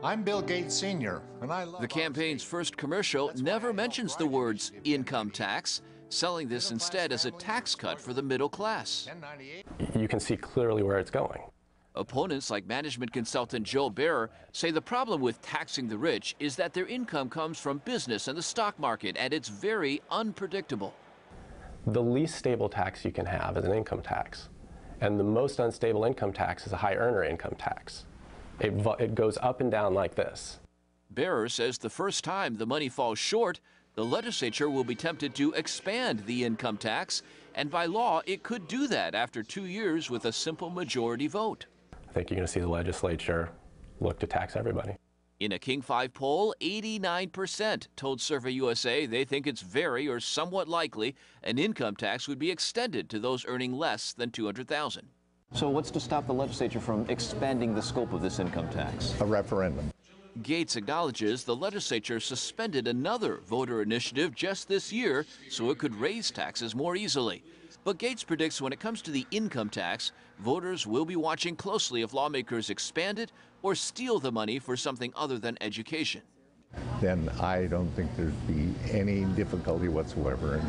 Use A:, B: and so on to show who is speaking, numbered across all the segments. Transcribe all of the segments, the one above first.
A: I'm Bill Gates Sr., and I love
B: The campaign's first commercial never mentions the words income tax, selling this instead as a tax cut for the middle class.
C: You can see clearly where it's going.
B: Opponents like management consultant Joe Barber say the problem with taxing the rich is that their income comes from business and the stock market, and it's very unpredictable.
C: The least stable tax you can have is an income tax, and the most unstable income tax is a high earner income tax. It goes up and down like this.
B: Barber says the first time the money falls short, the legislature will be tempted to expand the income tax, and by law it could do that after 2 years with a simple majority vote.
C: I think you're going to see the legislature look to tax everybody.
B: In a King 5 poll, 89% told Survey USA they think it's very or somewhat likely an income tax would be extended to those earning less than $200,000.
D: So what's to stop the legislature from expanding the scope of this income tax?
A: A referendum.
B: Gates acknowledges the legislature suspended another voter initiative just this year so it could raise taxes more easily. But Gates predicts when it comes to the income tax, voters will be watching closely if lawmakers expand it or steal the money for something other than education.
E: Then I don't think there'd be any difficulty whatsoever in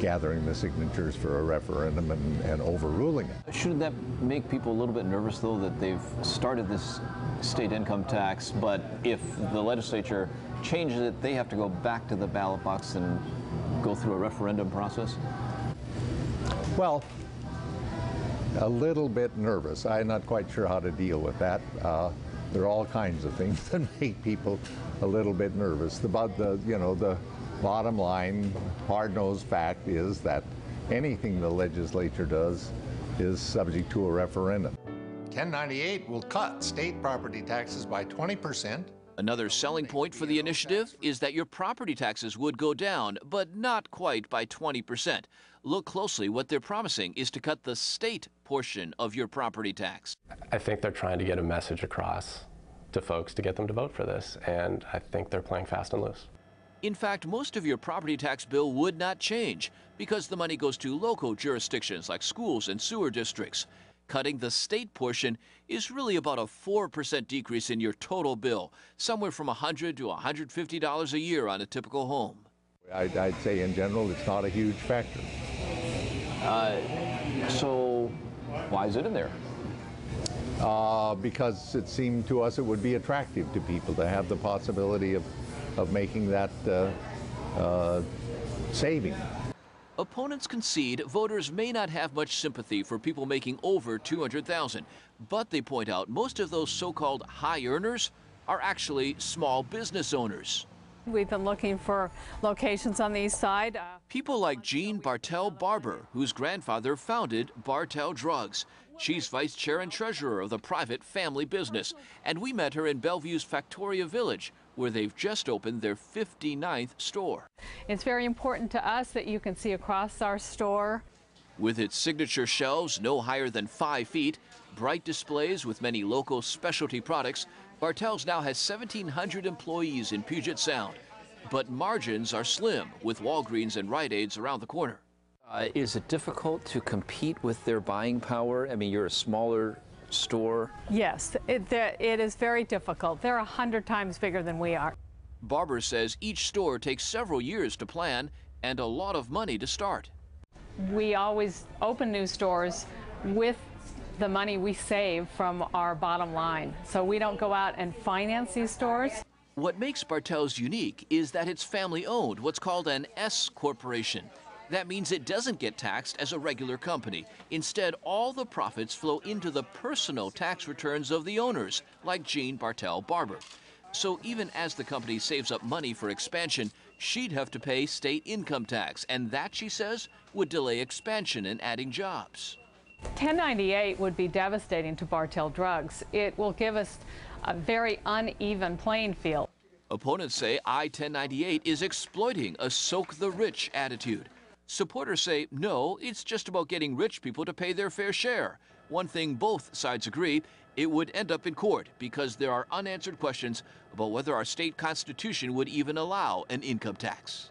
E: gathering the signatures for a referendum and overruling it.
D: Shouldn't that make people a little bit nervous, though, that they've started this state income tax, but if the legislature changes it, they have to go back to the ballot box and go through a referendum process?
E: Well, a little bit nervous. I'm not quite sure how to deal with that. There are all kinds of things that make people a little bit nervous. The bottom line, hard-nosed fact is that anything the legislature does is subject to a referendum.
A: 1098 will cut state property taxes by 20%.
B: Another selling point for the initiative is that your property taxes would go down, but not quite by 20%. Look closely. What they're promising is to cut the state portion of your property tax.
C: I think they're trying to get a message across to folks to get them to vote for this, and I think they're playing fast and loose.
B: In fact, most of your property tax bill would not change because the money goes to local jurisdictions like schools and sewer districts. Cutting the state portion is really about a 4% decrease in your total bill, somewhere from $100 to $150 a year on a typical home.
E: I'd say in general it's not a huge factor.
D: So why is it in there?
E: Because it seemed to us it would be attractive to people to have the possibility of making that saving.
B: Opponents concede voters may not have much sympathy for people making over $200,000, but they point out most of those so-called high earners are actually small business owners.
F: We've been looking for locations on the east side.
B: People like Jean Bartell Barber, whose grandfather founded Bartell Drugs. She's vice chair and treasurer of the private family business, and we met her in Bellevue's Factoria Village, where they've just opened their 59th store.
F: It's very important to us that you can see across our store.
B: With its signature shelves no higher than 5 feet, bright displays with many local specialty products, Bartell's now has 1,700 employees in Puget Sound. But margins are slim, with Walgreens and Rite Aids around the corner.
D: Is it difficult to compete with their buying power? I mean, you're a smaller store.
F: Yes, it is very difficult. They're 100 times bigger than we are.
B: Barber says each store takes several years to plan and a lot of money to start.
F: We always open new stores with the money we save from our bottom line. So we don't go out and finance these stores.
B: What makes Bartell's unique is that it's family-owned, what's called an S corporation. That means it doesn't get taxed as a regular company. Instead, all the profits flow into the personal tax returns of the owners, like Jean Bartell Barber. So even as the company saves up money for expansion, she'd have to pay state income tax, and that, she says, would delay expansion and adding jobs.
F: 1098 would be devastating to Bartell Drugs. It will give us a very uneven playing field.
B: Opponents say I-1098 is exploiting a soak the rich attitude. Supporters say, no, it's just about getting rich people to pay their fair share. One thing both sides agree, it would end up in court because there are unanswered questions about whether our state constitution would even allow an income tax.